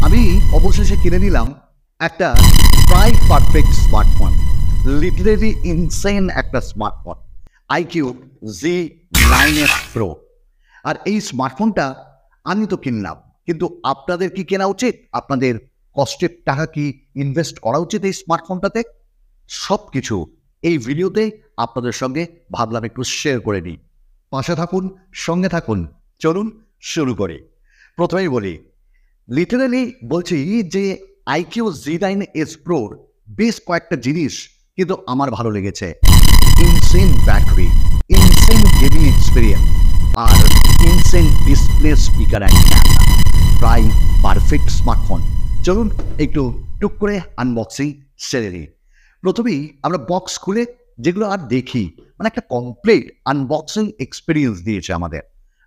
আমি অবশেষে কিনে নিলাম একটা প্রায় পারফেক্ট স্মার্টফোন, লিটারেলি ইনসেন একটা স্মার্টফোন, আইকিউ Z9S Pro। আর এই স্মার্টফোনটা আমি তো কিনলাম, কিন্তু আপনাদের কি কেনা উচিত? আপনাদের কষ্টের টাকা কি ইনভেস্ট করা উচিত এই স্মার্টফোনটাতে? সব কিছু এই ভিডিওতে আপনাদের সঙ্গে ভাবলাম একটু শেয়ার করে নিই। পাশে থাকুন, সঙ্গে থাকুন, চলুন শুরু করি। প্রথমেই বলি, লিটারালি বলছি যে আইকিউ Z9S Pro বেশ কয়েকটা জিনিস কিন্তু আমার ভালো লেগেছে। Insane battery, insane gaming experience, আর insane display, speaker and camera. প্রায় পারফেক্ট স্মার্টফোন। চলুন একটু টুক করে আনবক্সিং সেরে নিই। প্রথমেই আমরা বক্স খুলে যেগুলো আর দেখি, মানে একটা কমপ্লিট আনবক্সিং এক্সপিরিয়েন্স দিয়েছে আমাদের।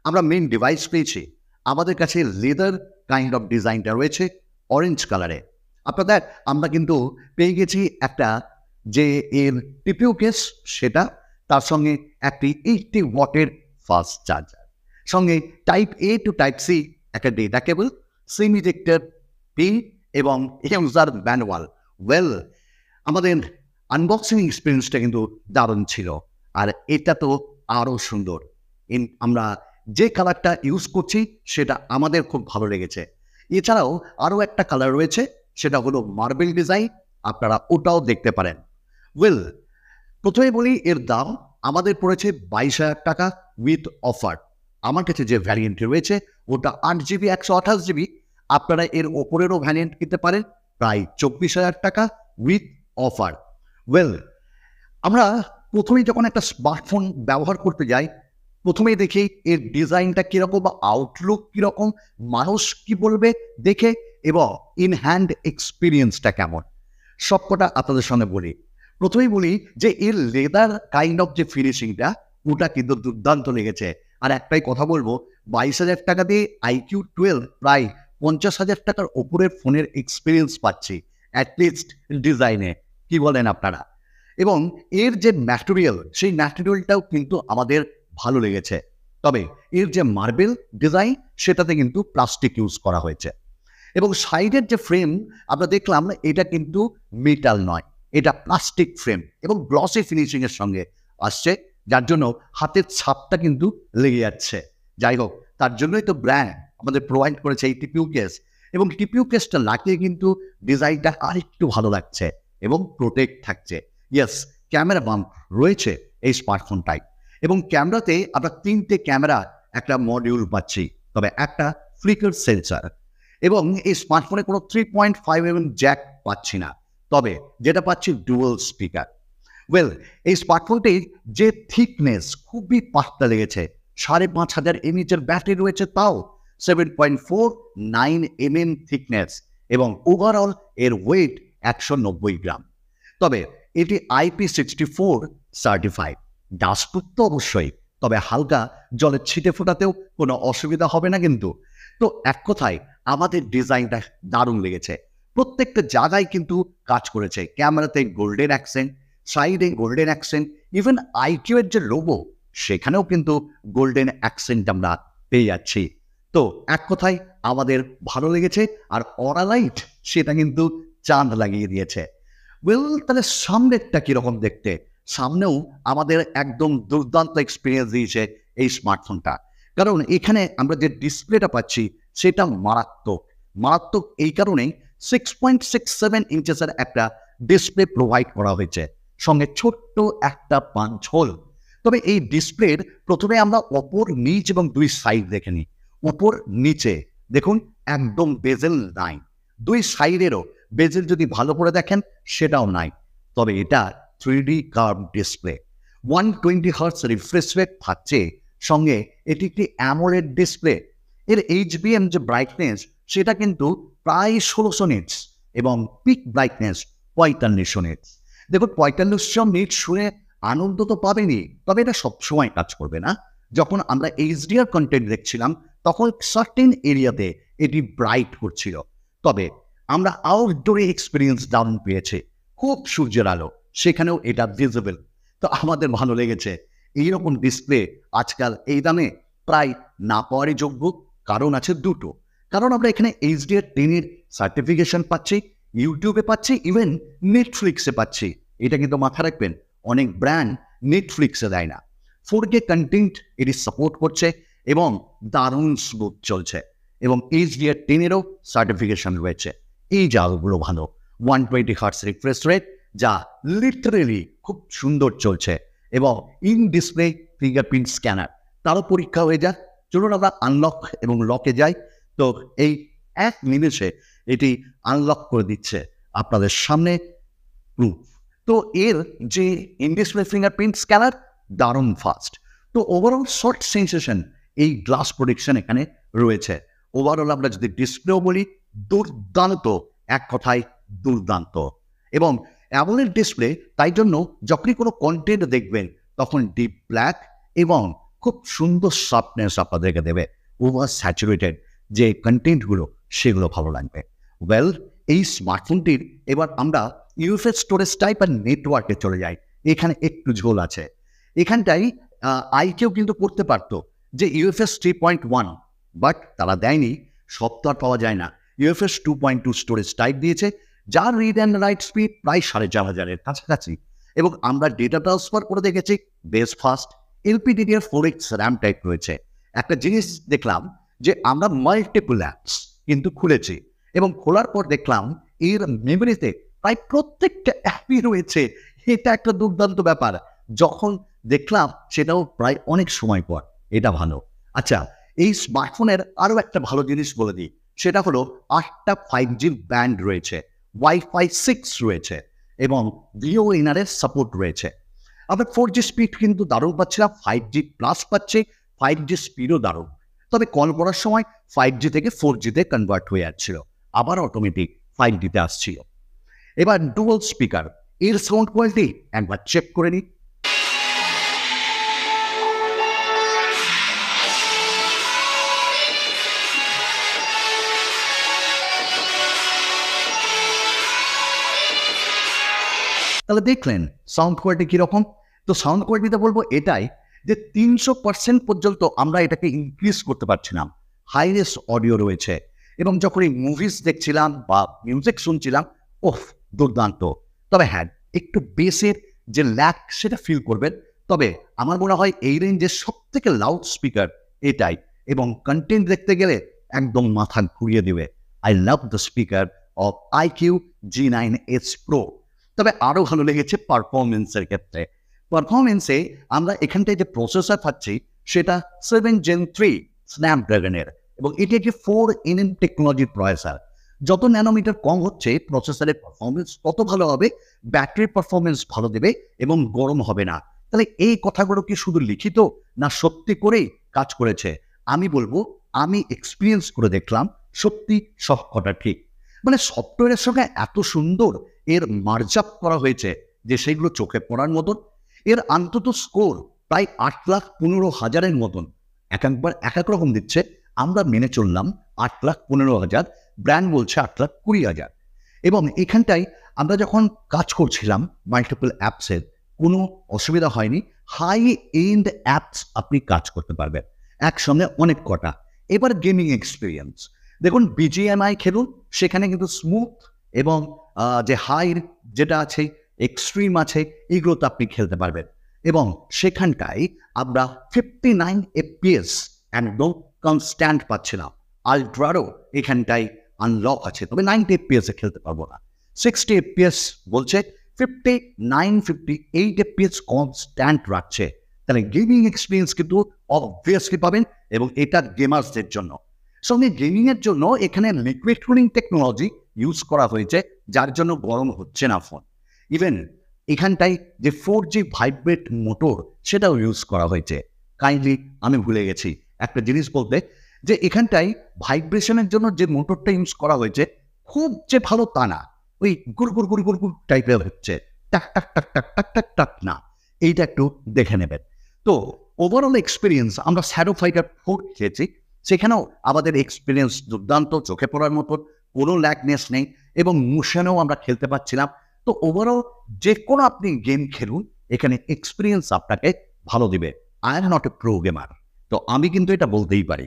আমরা মেন ডিভাইস পেয়েছি, আমাদের কাছে লেদার কাইন্ড অফ ডিজাইনটা রয়েছে অরেঞ্জ কালারে। আপনাদের আমরা কিন্তু পেয়ে গেছি একটা যে এর টিপিউ কেস, সেটা তার সঙ্গে একটি 80 ওয়াটের ফাস্ট চার্জার, সঙ্গে type A to type C একটা data cable, SIM ejector pin এবং ইউজার ম্যানুয়াল। ওয়েল, আমাদের আনবক্সিং এক্সপিরিয়েন্সটা কিন্তু দারুণ ছিল। আর এটা তো আরও সুন্দর। আমরা যে কালারটা ইউজ করছি সেটা আমাদের খুব ভালো লেগেছে। এছাড়াও আরও একটা কালার রয়েছে, সেটা হলো মার্বেল ডিজাইন, আপনারা ওটাও দেখতে পারেন। ওয়েল, প্রথমে বলি এর দাম আমাদের পড়েছে 22,000 টাকা উইথ অফার। আমার কাছে যে ভ্যারিয়েন্টটি রয়েছে ওটা 8GB 128GB। আপনারা এর ওপরেরও ভ্যারিয়েন্ট কিনতে পারেন প্রায় 24,000 টাকা উইথ অফার। ওয়েল, আমরা প্রথমেই যখন একটা স্মার্টফোন ব্যবহার করতে যাই, প্রথমেই দেখি এর ডিজাইনটা কীরকম বা আউটলুক কীরকম, মানুষ কি বলবে দেখে, এবং ইন হ্যান্ড এক্সপিরিয়েন্সটা কেমন, সবকটা আপনাদের সঙ্গে বলি। প্রথমেই বলি যে এর লেদার কাইন্ড অফ যে ফিনিশিংটা, ওটা কিন্তু দুর্দান্ত লেগেছে। আর একটাই কথা বলবো, 22,000 টাকা দিয়ে iQ12 প্রায় 50,000 টাকার ওপরের ফোনের এক্সপিরিয়েন্স পাচ্ছি, অ্যাটলিস্ট ডিজাইনে। কি বলেন আপনারা? এবং এর যে ম্যাটেরিয়াল, সেই ম্যাটেরিয়ালটাও কিন্তু আমাদের ভালো লেগেছে। তবে এর যে মার্বেল ডিজাইন, সেটাতে কিন্তু প্লাস্টিক ইউজ করা হয়েছে। এবং সাইডের যে ফ্রেম আমরা দেখলাম, এটা কিন্তু মেটাল নয়, এটা প্লাস্টিক ফ্রেম এবং গ্লসি ফিনিশিংয়ের সঙ্গে আসছে, যার জন্য হাতের ছাপটা কিন্তু লেগে যাচ্ছে। যাই হোক, তার জন্যই তো ব্র্যান্ড আমাদের প্রোভাইড করেছে এই টিপিউ কেস, এবং টিপিউ কেসটা লাগিয়ে কিন্তু ডিজাইনটা আরেকটু ভালো লাগছে এবং প্রোটেক্ট থাকছে। ইয়েস, ক্যামেরা বাম্প রয়েছে এই স্মার্টফোনটায়, এবং ক্যামেরাতে আমরা 3টে ক্যামেরা একটা মডিউল পাচ্ছি, তবে একটা ফ্লিকার সেন্সার। এবং এই স্মার্টফোনে কোনো 3.5mm জ্যাক পাচ্ছি না, তবে যেটা পাচ্ছি ডুয়াল স্পিকার। ওয়েল, এই স্মার্টফোনটির যে থিকনেস খুবই পাতলা লেগেছে। 5,500 mAh ব্যাটারি রয়েছে, তাও 7.49mm থিকনেস, এবং ওভারঅল এর ওয়েট 190 গ্রাম। তবে এটি IP64 সার্টিফাইড। ডাস্টপ্রুফ তো অবশ্যই, তবে হালকা জলের ছিটে ফোটাতেও কোনো অসুবিধা হবে না কিন্তু। তো এক কথায় আমাদের ডিজাইনটা দারুণ লেগেছে। প্রত্যেকটা জায়গায় কিন্তু কাজ করেছে। ক্যামেরাতে গোল্ডেন অ্যাকসেন্ট, সাইডে গোল্ডেন অ্যাকসেন্ট, ইভেন আইকিউ এর যে লোগো, সেখানেও কিন্তু গোল্ডেন অ্যাকসেন্ট আমরা পেয়ে যাচ্ছি। তো এক কথায় আমাদের ভালো লেগেছে। আর অরা লাইট সেটা কিন্তু চাঁদ লাগিয়ে দিয়েছে। ওয়েল, তাহলে সামনেরটা কীরকম দেখতে? সামনেও আমাদের একদম দুর্দান্ত এক্সপিরিয়েন্স দিয়েছে এই স্মার্টফোনটা। কারণ এখানে আমরা যে ডিসপ্লেটা পাচ্ছি সেটা মারাত্মক। মারাত্মক এই কারণেই 6.67 ইঞ্চেসের একটা ডিসপ্লে প্রোভাইড করা হয়েছে, সঙ্গে ছোট্ট একটা পাঞ্চ হোল। তবে এই ডিসপ্লের প্রথমে আমরা ওপর, নিচ এবং দুই সাইড দেখে নিই। ওপর নিচে দেখুন একদম বেজেল নাই, দুই সাইডেরও বেজেল যদি ভালো করে দেখেন সেটাও নাই। তবে এটা 3D curve display, 120 hertz refresh rate থাকছে, সঙ্গে এটি একটি অ্যামোলেড ডিসপ্লে। এর HBM যে ব্রাইটনেস সেটা কিন্তু প্রায় 1600 নিটস, এবং পিক ব্রাইটনেস 4500 নিটস। দেখুন, 4500 নিটস শুনে আনন্দ তো পাবেনই, তবে এটা সবসময় কাজ করবে না। যখন আমরা HDR কন্টেন্ট দেখছিলাম, তখন সার্টেন এরিয়াতে এটি ব্রাইট করছিল। তবে আমরা আউটডোরে এক্সপিরিয়েন্স দারুণ পেয়েছি, খুব সূর্যের আলো, সেখানেও এটা ভিজিবল। তো আমাদের ভালো লেগেছে। এইরকম ডিসপ্লে আজকাল এই দামে প্রায় না পাওয়ারই যোগ্য, কারণ আছে দুটো। কারণ আমরা এখানে HDR10 এর সার্টিফিকেশন পাচ্ছি, ইউটিউবে পাচ্ছি, ইভেন নেটফ্লিক্সে পাচ্ছি। এটা কিন্তু মাথায় রাখবেন, অনেক ব্র্যান্ড নেটফ্লিক্সে দেয় না। 4K কন্টেন্ট এটি সাপোর্ট করছে এবং দারুণ স্মুথ চলছে, এবং HDR10 এরও সার্টিফিকেশন রয়েছে। এই জায়গাগুলো ভালো। 120 হার্টস রিফ্রেশ রেট, যা লিটারেলি খুব সুন্দর চলছে, এবং ইন ডিসপ্লে ফিঙ্গারপ্রিন্ট স্ক্যানার, তারও পরীক্ষা হয়ে যায়। চলুন আমরা আনলক এবং লকে যাই। তো এই এক নিমেষে এটি আনলক করে দিচ্ছে আপনাদের সামনে প্রুফ। তো এর যে ইন ডিসপ্লে ফিঙ্গারপ্রিন্ট স্ক্যানার দারুণ ফাস্ট। তো ওভারঅল শর্ট সেন্সেশন এই গ্লাস প্রোটেকশন এখানে রয়েছে। ওভারঅল আমরা যদি ডিসপ্লেও বলি, দুর্দান্ত, এক কথায় দুর্দান্ত। এবং অ্যামোলেড ডিসপ্লে, তাই জন্য যখনই কোনো কন্টেন্ট দেখবেন তখন ডিপ ব্ল্যাক এবং খুব সুন্দর শার্পনেস আপনাদেরকে দেবে। ওভার স্যাচুরেটেড যে কন্টেন্টগুলো সেগুলো ভালো লাগবে। ওয়েল, এই স্মার্টফোনটির এবার আমরা ইউএফএস স্টোরেজ টাইপ আর নেটওয়ার্কে চলে যাই। এখানে একটু ঝোল আছে। এখানটাই কেউ কিন্তু করতে পারতো যে ইউএফএস 3.1, বাট তারা দেয়নি। সব তো আর পাওয়া যায় না। ইউএফএস 2.2 স্টোরেজ টাইপ দিয়েছে, যার রিড অ্যান্ড রাইট স্পিড প্রায় 4500-এর কাছাকাছি, এবং আমরা ডেটা ট্রান্সফার করে দেখেছি বেশ ফাস্ট। LPDDR4X র্যাম টাইপ রয়েছে। একটা জিনিস দেখলাম যে আমরা মাল্টিপল অ্যাপস কিন্তু খুলেছি, এবং খোলার পর দেখলাম এর মেমোরিতে প্রায় প্রত্যেকটা অ্যাপই রয়েছে। এটা একটা দুর্দান্ত ব্যাপার। যখন দেখলাম সেটাও প্রায় অনেক সময় পর, এটা ভালো। আচ্ছা, এই স্মার্টফোনের আরও একটা ভালো জিনিস বলে দিই, সেটা হলো 8টা 5G ব্যান্ড রয়েছে, Wi-Fi 6 রয়েছে, এবং VoNR-এর সাপোর্ট রয়েছে। আমরা 4G স্পিড কিন্তু দারুণ পাচ্ছিলাম, 5G প্লাস পাচ্ছি, 5G স্পিডও দারুণ। তবে কল করার সময় 5G থেকে 4G-তে কনভার্ট হয়ে যাচ্ছিল, আবার অটোমেটিক 5G-তে আসছিল। এবার ডুয়াল স্পিকার, এর সাউন্ড কোয়ালিটি একবার চেক করে নিই। তাহলে দেখলেন সাউন্ড কোয়ালিটি কীরকম। তো সাউন্ড কোয়ালিটিতে বলবো এটাই যে 300% পর্যন্ত আমরা এটাকে ইনক্রিজ করতে পারছিলাম। হাইরেস্ট অডিও রয়েছে, এবং যখন এই মুভিজ দেখছিলাম বা মিউজিক শুনছিলাম, ওফ, দুর্দান্ত। তবে হ্যাঁ, একটু বেসের যে ল্যাক সেটা ফিল করবেন। তবে আমার মনে হয় এই রেঞ্জের সব থেকে লাউড স্পিকার এটাই, এবং কন্টেন্ট দেখতে গেলে একদম মাথা ঘুরিয়ে দেবে। I love the speaker of IQ G9s Pro। তবে আরও ভালো লেগেছে পারফরমেন্সের ক্ষেত্রে। পারফরমেন্সে আমরা এখানটায় যে প্রসেসর পাচ্ছি সেটা 7 Gen 3 স্ন্যাপড্রাগনের, এবং এটি একটি 4nm টেকনোলজির প্রসেসর। যত ন্যানোমিটার কম হচ্ছে প্রসেসরের পারফরমেন্স তত ভালো হবে, ব্যাটারির পারফরমেন্স ভালো দেবে, এবং গরম হবে না। তাহলে এই কথাগুলো কি শুধু লিখিত, না সত্যি করেই কাজ করেছে? আমি বলবো, আমি এক্সপিরিয়েন্স করে দেখলাম, সত্যি সব কথা ঠিক। মানে সফটওয়্যারের সঙ্গে এত সুন্দর এর মার্জ আপ করা হয়েছে যে সেগুলো চোখে পড়ার মতন। এর অন্তত স্কোর প্রায় 8,15,000-এর মতন। একবার এক এক রকম দিচ্ছে, আমরা মেনে চললাম 8,15,000, ব্র্যান্ড বলছে 8,20,000। এবং এখানটায় আমরা যখন কাজ করছিলাম মাল্টিপল অ্যাপসের, কোনো অসুবিধা হয়নি। হাই এন্ড অ্যাপস আপনি কাজ করতে পারবেন একসঙ্গে অনেক কটা। এবার গেমিং এক্সপিরিয়েন্স দেখুন, BGMI খেলুন, সেখানে কিন্তু স্মুথ এবং যে হাইর যেটা আছে, এক্সট্রিম আছে, এইগুলো তো আপনি খেলতে পারবেন। এবং সেখানটায় আমরা 59 FPS একদম কনস্ট্যান্ট পাচ্ছিলাম। আলট্রারও এখানটায় আনলক আছে, তবে 90 FPS-এ খেলতে পারবো না। 60 FPS বলছে, 58 FPS কনস্ট্যান্ট রাখছে। তাহলে গেমিং এক্সপিরিয়েন্স কিন্তু অবভিয়াসলি পাবেন, এবং এটা গেমার্সদের জন্য। সঙ্গে গেমিংয়ের জন্য এখানে লিকুইড কুলিং টেকনোলজি ইউজ করা হয়েছে, যার জন্য গরম হচ্ছে না ফোন। ইভেন এখানটায় যে 4G ভাইব্রেট মোটর সেটাও ইউজ করা হয়েছে। কাইন্ডলি আমি ভুলে গেছি একটা জিনিস বলতে, যে এখানটায় ভাইব্রেশনের জন্য যে মোটরটা ইউজ করা হয়েছে খুব যে ভালো তা না, ওই গুড় গুড় গুড় গুড় গুড় টাইপের হচ্ছে, টাক টাক টাক টাক টাক টাক টাক না। এইটা একটু দেখে নেবেন। তো ওভারঅল এক্সপিরিয়েন্স, আমরা শ্যাডো ফাইটার 4 খেয়েছি, সেখানেও আমাদের এক্সপিরিয়েন্স দুর্দান্ত, চোখে পড়ার মতন, কোনো ল্যাগনেস নেই, এবং মোশনেও আমরা খেলতে পারছিলাম। তো ওভারঅল যে কোনো আপনি গেম খেলুন, এখানে এক্সপিরিয়েন্স আপনাকে ভালো দিবে। I am not a pro gamer, তো আমি কিন্তু এটা বলতেই পারি।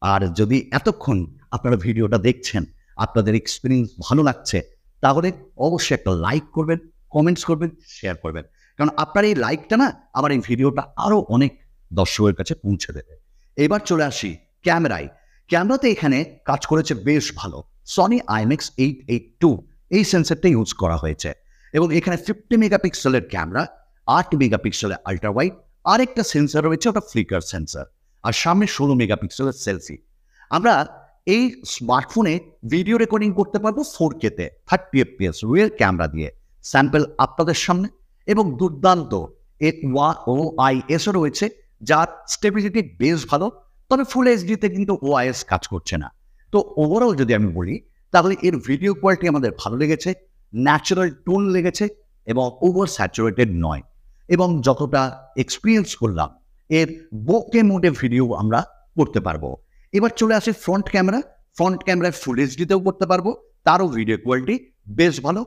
আর যদি এতক্ষণ আপনারা ভিডিওটা দেখছেন, আপনাদের এক্সপিরিয়েন্স ভালো লাগছে, তাহলে অবশ্যই একটা লাইক করবেন, কমেন্টস করবেন, শেয়ার করবেন। কারণ আপনার এই লাইকটা না আমার এই ভিডিওটা আরও অনেক দর্শকের কাছে পৌঁছে দেবে। এবার চলে আসি ক্যামেরায়। ক্যামেরাতে এখানে কাজ করেছে বেশ ভালো। সনি IMX 882 এই সেন্সরটা ইউজ করা হয়েছে এবং এখানে 50 মেগাপিক্সেলের ক্যামেরা, 8 মেগাপিক্সেলের আল্ট্রা ওয়াইড, আরেকটা সেন্সর রয়েছে, ওটা ফ্লিকার সেন্সর, আর সামনে 16 মেগাপিক্সেলের সেলফি। আমরা এই স্মার্টফোনে ভিডিও রেকর্ডিং করতে পারবো 4K-তে 30 FPS রিয়েল ক্যামেরা দিয়ে। স্যাম্পল আপনাদের সামনে এবং দুর্দান্ত OIS-ও রয়েছে, যার স্টেবিলিটি বেশ ভালো, তবে ফুল এইচডিতে কিন্তু OIS কাজ করছে না। তো ওভারঅল যদি আমি বলি, তাহলে এর ভিডিও কোয়ালিটি আমাদের ভালো লেগেছে, ন্যাচারাল টোন লেগেছে এবং ওভার স্যাচুরেটেড নয়। এবং যতটা এক্সপিরিয়েন্স করলাম, এর বোকে মোডে ভিডিও আমরা করতে পারবো। এবার চলে আসে ফ্রন্ট ক্যামেরা। ফ্রন্ট ক্যামেরায় ফুল এইচডিতেও করতে পারবো, তারও ভিডিও কোয়ালিটি বেশ ভালো।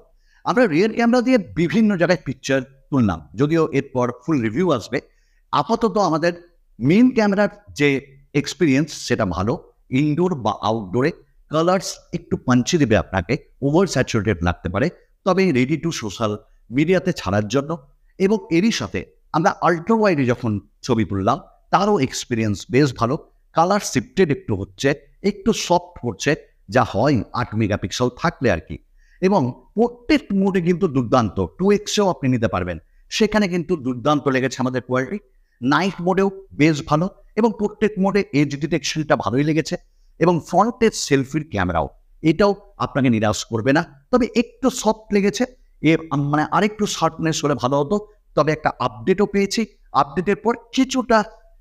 আমরা রিয়ার ক্যামেরা দিয়ে বিভিন্ন জায়গায় পিকচার তুললাম, যদিও এরপর ফুল রিভিউ আসবে। আপাতত আমাদের মেইন ক্যামেরার যে এক্সপিরিয়েন্স সেটা ভালো। ইনডোর বা আউটডোরে কালার্স একটু পাঞ্চি দেবে আপনাকে, ওভার স্যাচুরেটেড লাগতে পারে, তবে রেডি টু সোশ্যাল মিডিয়াতে ছাড়ার জন্য। এবং এরই সাথে আমরা আল্ট্রা ওয়াইডে যখন ছবি তুললাম, তারও এক্সপিরিয়েন্স বেশ ভালো। কালার শিফটেড একটু হচ্ছে, একটু সফট হচ্ছে, যা হয় 8 মেগাপিক্সেল থাকলে আর কি। এবং পোর্ট্রেট মোডে কিন্তু দুর্দান্ত, 2x-ও আপনি নিতে পারবেন, সেখানে কিন্তু দুর্দান্ত লেগেছে আমাদের কোয়ালিটি। নাইট মোডেও বেশ ভালো এবং পোর্ট্রেট মোডে এজ ডিটেকশনটা ভালোই লেগেছে। এবং ফ্রন্টের সেলফির ক্যামেরাও, এটাও আপনাকে নিরাশ করবে না, তবে একটু সফট লেগেছে। মানে আরেকটু শার্পনেস হলে ভালো হতো, তবে একটা আপডেটও পেয়েছি। আপডেটের পর কিছুটা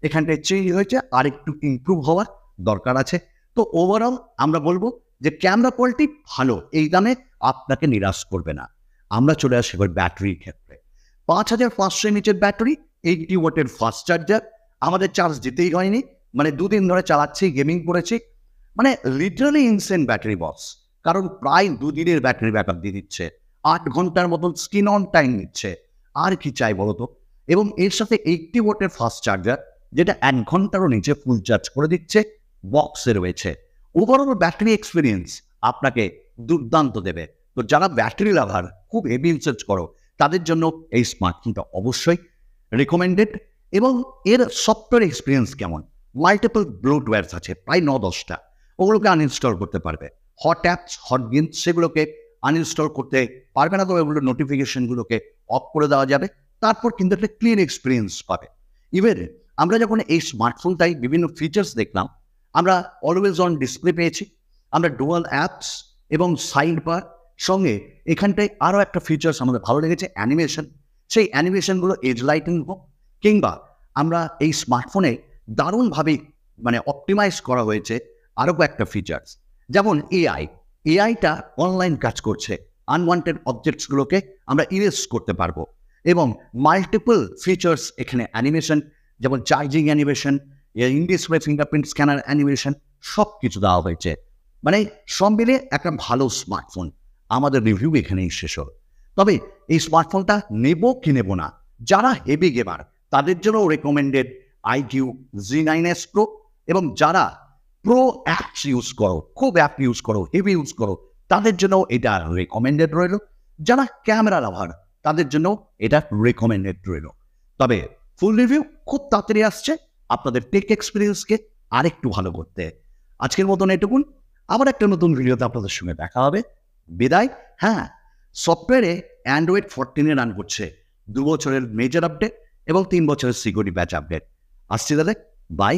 এখানটায় চেঞ্জ হয়েছে, আর একটু ইমপ্রুভ হওয়ার দরকার আছে। তো ওভারঅল আমরা বলবো যে ক্যামেরা কোয়ালিটি ভালো, এই দামে আপনাকে নিরাশ করবে না। আমরা চলে আসি এবার ব্যাটারির ক্ষেত্রে। 5500 mAh ব্যাটারি, 80 ওয়াটের ফাস্ট চার্জার। আমাদের চার্জ দিতেই হয়নি, মানে 2 দিন ধরে চালাচ্ছি, গেমিং করেছি, মানে লিটারালি ইনসেন ব্যাটারি বক্স। কারণ প্রায় 2 দিনের ব্যাটারি ব্যাকআপ দিয়ে দিচ্ছে, 8 ঘন্টার মতন স্ক্রিন অন টাইম নিচ্ছে, আর কি চাই বলতো। এবং এর সাথে 80 ওয়াটের ফাস্ট চার্জার, যেটা 1 ঘন্টারও নিচে ফুল চার্জ করে দিচ্ছে, বক্সে রয়েছে। ওভারঅল ব্যাটারি এক্সপিরিয়েন্স আপনাকে দুর্দান্ত দেবে। তো যারা ব্যাটারি লাভার, খুব হেভি ইউসেজ করো, তাদের জন্য এই স্মার্টফোনটা অবশ্যই রেকমেন্ডেড। এবং এর সফটওয়্যার এক্সপিরিয়েন্স কেমন? মাল্টিপল ব্লোটওয়্যারস আছে, প্রায় 9-10টা, ওগুলোকে আনইনস্টল করতে পারবে। হট অ্যাপস, হট গেমস, সেগুলোকে আনইনস্টল করতে পারবে না, তবে ওগুলো নোটিফিকেশনগুলোকে অফ করে দেওয়া যাবে। তারপর কিন্তু একটা ক্লিন এক্সপিরিয়েন্স পাবে। ইভেন আমরা যখন এই স্মার্টফোনটাই বিভিন্ন ফিচার্স দেখলাম, আমরা অলওয়েজ অন ডিসপ্লে পেয়েছি, আমরা ডুয়াল অ্যাপস এবং সাইড বার, সঙ্গে এখানটায় আরও একটা ফিচার্স আমাদের ভালো লেগেছে, অ্যানিমেশন। সেই অ্যানিমেশনগুলো এজ লাইটিং হোক, কিংবা আমরা এই স্মার্টফোনে দারুণভাবে মানে অপটিমাইজ করা হয়েছে আরও কয়েকটা ফিচার্স, যেমন এআইটা অনলাইন কাজ করছে, আনওয়ান্টেড অবজেক্টসগুলোকে আমরা ইরেজ করতে পারবো। এবং মাল্টিপল ফিচার্স এখানে অ্যানিমেশন, যেমন charging animation, in display fingerprint scanner animation, সব কিছু দেওয়া হয়েছে। মানে সব মিলে একটা ভালো স্মার্টফোন। আমাদের রিভিউ এখানেই শেষ হল। তবে এই স্মার্টফোনটা নেব কি নেব না, যারা হেভি গেমার তাদের জন্য রেকমেন্ডেড IQ Z9S Pro, এবং যারা প্রো অ্যাপস ইউজ করো, খুব অ্যাপ ইউজ করো, হেভি ইউজ করো, তাদের জন্য এটা রেকমেন্ডেড রইল। যারা ক্যামেরা লাভার, তাদের জন্য এটা রেকমেন্ডেড রইল। তবে ফুল রিভিউ খুব তাড়াতাড়ি আসছে আপনাদের টেক এক্সপিরিয়েন্সকে আরেকটু ভালো করতে। আজকের মতন এটুকুন, আবার একটা নতুন ভিডিওতে আপনাদের সঙ্গে দেখা হবে। বিদায়। হ্যাঁ, সফটওয়্যারে অ্যান্ড্রয়েড 14-এ রান করছে, 2 বছরের মেজর আপডেট এবং 3 বছরের সিকিউরিটি প্যাচ আপডেট আসছে। দাদা বাই।